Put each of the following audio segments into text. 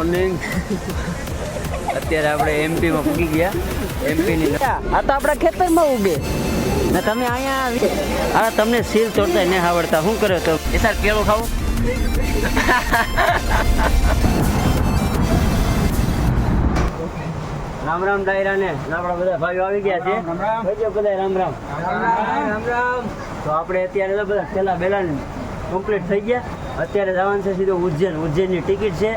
Morning. અત્યારે આપણે એમપીમાં પૂગી ગયા. એમપીની આ તો આપણા ખેતરમાં ઉગે ને તમે અહીંયા આ તમને સીલ તોડતા નહીં આવડતા. શું કર્યો તો એ સર કેળું ખાવું? રામ રામ ડાયરા ને આપણા બધા ભાઈઓ આવી ગયા છે. બધા રામ રામ રામ રામ. તો આપણે અત્યારે તો બધા છેલ્લા બેલા કમ્પ્લીટ થઈ ગયા. અત્યારે જવાનું છે સીધું ઉજ્જૈન. ઉજ્જૈનની ટિકિટ છે.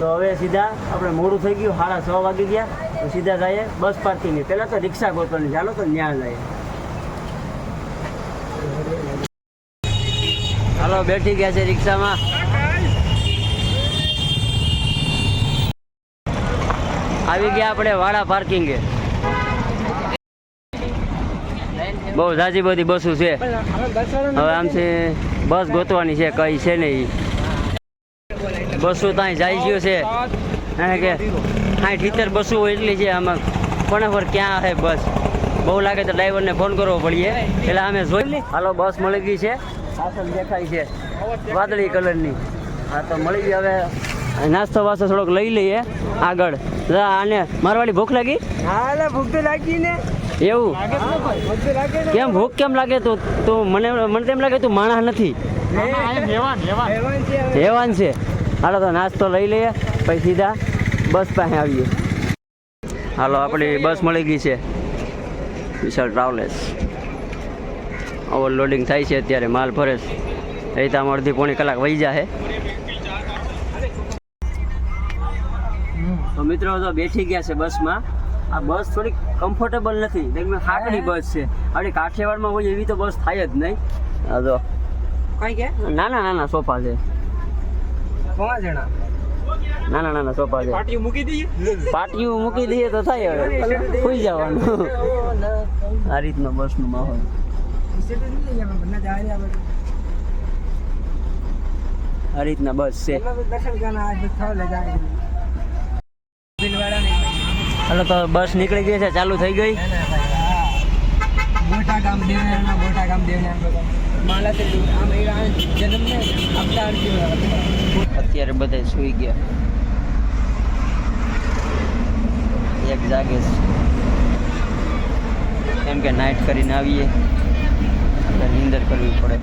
તો હવે સીધા આપણે મોડું થઈ ગયું, 6:30 વાગી ગયા. તો સીધા જઈએ બસ પાર્કિંગની. પહેલાં તો રિક્ષા ગોતવાની, ચાલો તો ન્યા જઈએ. હાલો બેઠી ગયા છે રિક્ષામાં. આવી ગયા આપણે વાડા પાર્કિંગે. બહુ ઝાઝી બધી બસો છે. હવે આમથી બસ ગોતવાની છે, કઈ છે નહીં. બસો ત્યાં જાય ગયો છે કે 60-70 બસો એટલી છે. આમાં કોને પર ક્યાં છે બસ? બહુ લાગે તો ડ્રાઈવરને ફોન કરવો પડીએ. એટલે અમે જોઈ. હાલો બસ મળી ગઈ છે. પાછળ દેખાય છે વાદળી કલરની. હા તો મળી ગઈ. હવે નાસ્તો વાસ્તો થોડોક લઈ લઈએ આગળ. આને મારવાડી ભૂખ લાગી? હા એટલે ભૂખ તો લાગી ને. એવું કેમ? ભૂખ કેમ લાગે? તો મને તેમ લાગે તું માણસ નથી, હેવાન છે. હાલો તો નાસ્તો લઈ લઈએ પછી સીધા બસ પાસે આવીએ. હાલો આપણી બસ મળી ગઈ છે, વિશાલ ટ્રાવેલ્સ. ઓવરલોડિંગ થાય છે અત્યારે, માલ ભરે છે. રહીતામાં અડધી-પોણી કલાક વહી જાય. તો મિત્રો તો બેઠી ગયા છે બસમાં. આ બસ થોડીક કમ્ફર્ટેબલ નથી, હાકડી બસ છે. આપણી કાઠિયાવાડમાં હોય એવી તો બસ થાય જ નહીં. હા તો કઈ કે નાના સોફા છે. 5 જણા નાના સોફા છે. પાટિયું મૂકી દઈએ તો થાય. હવે સુઈ જવાનું. આ રીતનો બસનો માહોલ. આ રીતના બસ છે. હાલો તો બસ નીકળી ગઈ છે, ચાલુ થઈ ગઈ. મોટા ગામ અત્યારે બધા સુઈ ગયા. એક જાગે છે કેમ કે નાઇટ કરીને આવીએ એટલે નીંદર કરવી પડે.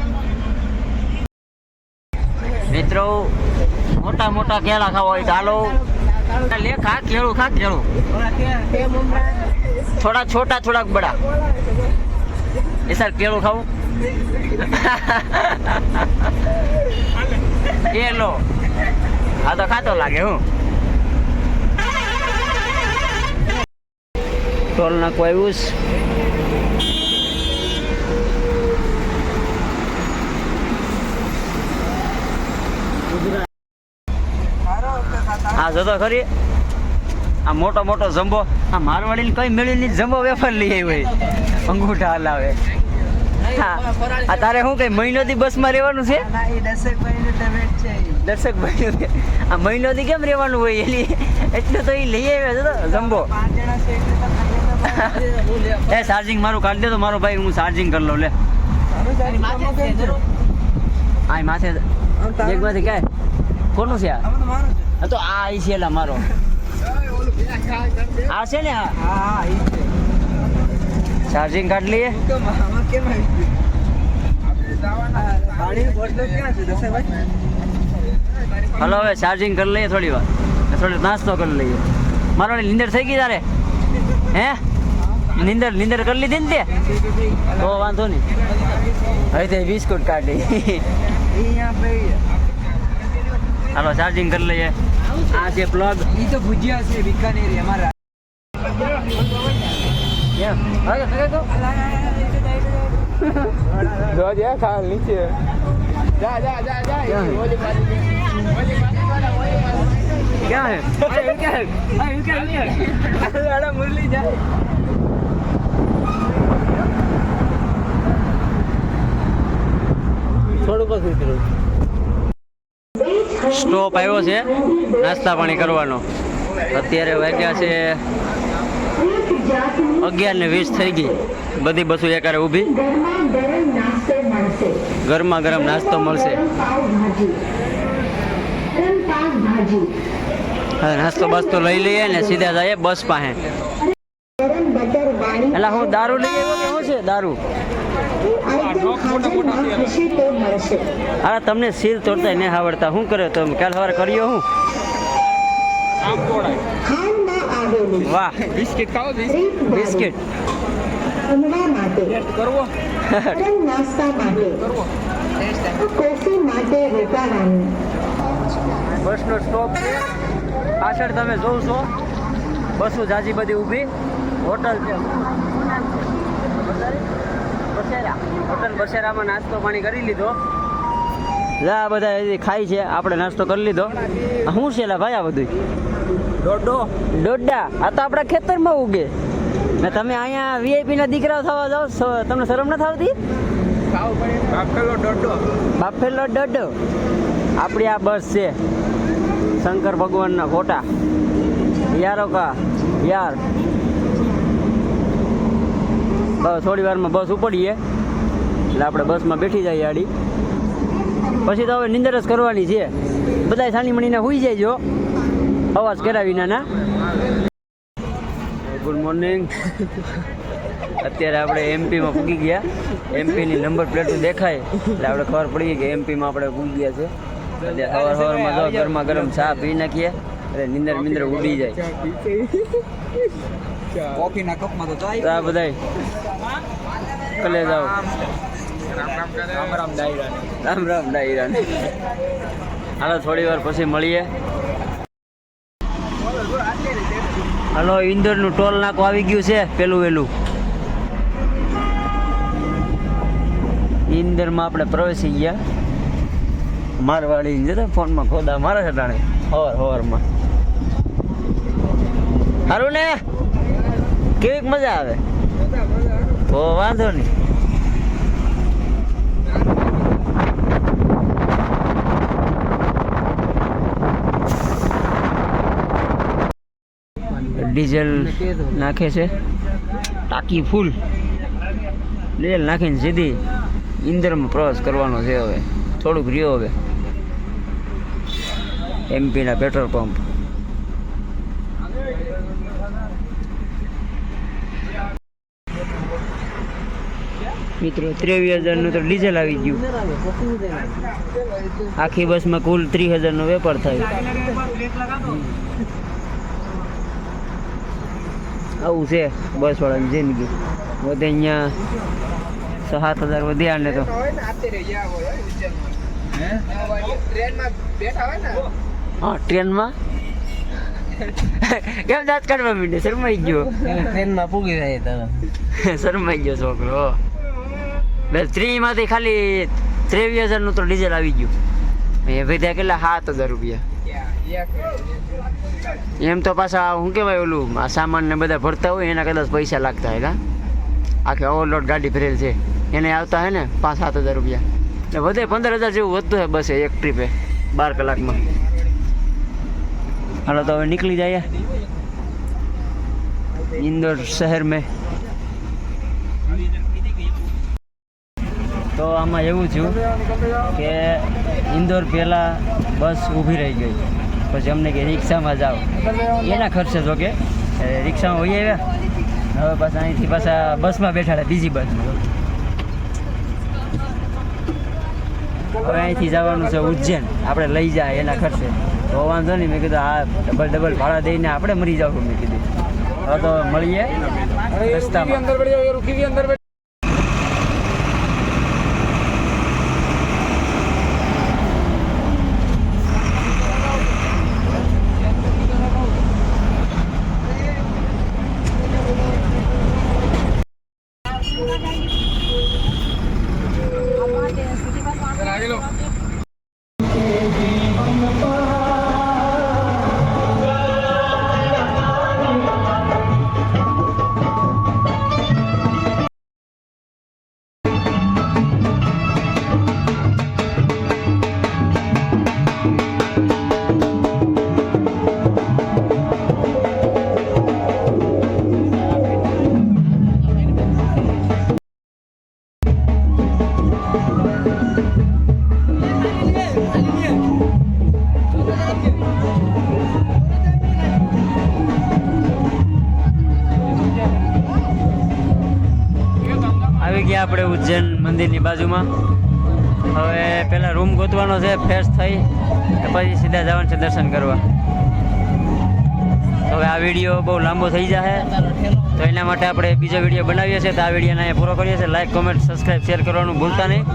મિત્રો મોટા કેળા ખાવા હોય તો હાલો લે. ખા કેળું. થોડા છોટા થોડાક બડા. એ સર કેળું ખાવું? એ લો. આ તો ખાતો લાગે. હું ટોલ નાખવા આવ્યું. હા જતો ખરી. આ મોટો જમ્બો. આ મારવાડી કઈ મેળવી જમ્બો વેફર લઈ આવી હોય, અંગૂઠા હલાવે. હા આ તારે શું કઈ મહિનોથી બસમાં રહેવાનું છે? 10 મહિનો. આ મહિનોથી કેમ રહેવાનું હોય? એલી એટલે તો એ લઈ આવ્યા છે જમ્બો. એ ચાર્જિંગ મારું કાઢી દે તો મારો ભાઈ, હું ચાર્જિંગ કરી લઉં. લે આ માથે બેગમાંથી કાંઈ કોનું છે? આ તો આ છે એલા મારો. આ છે ને? હા ચાર્જિંગ કાઢ લઈએ. હલો હવે ચાર્જિંગ કરી લઈએ થોડી વાર, થોડી નાસ્તો કરી લઈએ. મારો નીંદર થઈ ગઈ તારે? હે નીંદર કરી લીધી ને તે? તો વાંધો નહીં. હવે તે બિસ્કુટ કાઢી. હાલો ચાર્જિંગ કરી લઈએ. આ છે પ્લગ. ઈ તો ભુજિયા છે બીકાનેરી અમારા. કેમ જો જે ખા નીચે જા ક્યાં હે? મુરલી જાય. થોડુંક ઉતરું. સ્ટોપ આવ્યો છે નાસ્તા પાણી કરવાનો. અત્યારે વાગ્યા છે 11:20 થઈ ગઈ. બધી બસો એકારે ઊભી. ગરમા ગરમ નાસ્તો મળશે. હવે નાસ્તો બાસ્તો લઈ લઈએ ને સીધા જઈએ બસ પાસે. એટલે હું દારૂ લઈ આવ્યો કે શું છે દારૂ? અરે તમને સીલ તોડતા નહીં આવડતા, શું કર્યો તમે કાલ સવારે કર્યો હું? વાહ, બિસ્કિટ ખાઓ બિસ્કિટ કરવો બસનો સ્ટોપ છે પાછળ તમે જોવ છો, બસો જાજી બધી ઊભી. હોટલ છે બસેરા, હોટલ બસેરામાં નાસ્તો પાણી કરી લીધો. જા બધા હજી ખાય છે, આપણે નાસ્તો કરી લીધો. શું છે લા ભાઈ આ બધું? દોડા. આ તો આપણા ખેતરમાં ઉગે ને તમે અહીંયા વીઆઈપી ના દીકરાઓ થવા જાઓ, તમને શરમ નથી આવતી? બાફેલો દોડો. આપણી આ બસ છે શંકર ભગવાનના ફોટા. યારો કા યાર, બસ થોડી વારમાં બસ ઉપડીએ એટલે આપણે બસમાં બેઠી જઈએ આડી. પછી તો હવે નિંદર જ કરવાની છે. બધા સાની મણીને સુઈ જાય અવાજ કરાવીને ના. Good morning. અત્યારે આપણે એમપીમાં પૂગી ગયા. એમપીની નંબર પ્લેટો દેખાય એટલે આપણે ખબર પડી ગઈ કે એમપીમાં આપણે પૂગી ગયા છે. અત્યારે સવારમાં જાઓ ગરમા ગરમ ચા પી નાખીએ એટલે નિંદર ઉડી જાય. કોફીના કપમાં તો ચાય. આ બધાય કલે જાઓ. રામ રામ ડાયરા. હાલો થોડી વાર પછી મળીએ. હાલો, ઇન્દોરનું ટોલ નાકું આવી ગયું છે પેલું વેલું. ઇન્દોરમાં આપણે પ્રવેશી ગયા. મારવાડી જતા ફોનમાં ખોદા મારે છે ટાણે હવારમાં. સારું ને? કેવીક મજા આવે? ઓ વાંધો નહીં. ડીઝલ નાખે છે, ટાંકી ફૂલ. ડીઝલ નાખીને સીધી ઇન્દોરમાં પ્રવાસ કરવાનો છે. હવે થોડુંક રહ્યો હવે એમપીના પેટ્રોલ પંપ. મિત્રો 23,000નું તો ડીઝલ આવી ગયું. આખી બસમાં કુલ 30,000નો વેપાર થાય. આવું છે બસ વાળાની જિંદગી. વધે અહીંયા 7,000 વધ્યા ને તો હા ટ્રેનમાં કેમ દાંત કાઢવા માંડે? શરમાઈ ગયો. ટ્રેનમાં પૂગી જાય તરત. શરમાઈ ગયો છોકરો. બસ 3 માંથી ખાલી 23,000નું તો ડીઝલ આવી ગયું. એ વધ્યા કેટલા? 7,000 રૂપિયા. એમ તો પાછા શું કહેવાય ઓલું આ સામાન ને બધા ભરતા હોય એના કદાચ પૈસા લાગતા હોય. આખી ઓવરલોડ ગાડી ભરેલ છે એને આવતા હે ને 5-7,000 રૂપિયા. એટલે વધે 15,000 જેવું વધતું હોય બસ એક ટ્રીપે 12 કલાકમાં. હાલો તો હવે નીકળી જાય इंदौर शहर में। તો આમાં એવું થયું કે ઇન્દોર પહેલાં બસ ઊભી રહી ગઈ, પછી અમને કે રિક્ષામાં જાઓ, એના ખર્ચે જો કે રિક્ષામાં હોઈ આવ્યા. હવે પાછા અહીંથી પાછા બસમાં બેઠા બીજી બસમાં. હવે અહીંથી જવાનું છે ઉજ્જૈન, આપણે લઈ જાય એના ખર્ચે તો વાંધો નહીં. મેં કીધું હા ડબલ ભાડા દઈને આપણે મરી જાવ. મેં કીધું હવે તો મળીએ રસ્તામાં. આપણે ઉજ્જૈન મંદિરની બાજુમાં. હવે પહેલાં રૂમ ગોતવાનો છે, ફ્રેશ થઈ પછી સીધા જવાનું છે દર્શન કરવા. હવે આ વિડીયો બહુ લાંબો થઈ જશે, તો એના માટે આપણે બીજો વિડીયો બનાવીએ છીએ. તો આ વિડીયોને અહીંયા પૂરો કરીએ છીએ. લાઈક, કોમેન્ટ, સબસ્ક્રાઈબ, શેર કરવાનું ભૂલતા નહીં.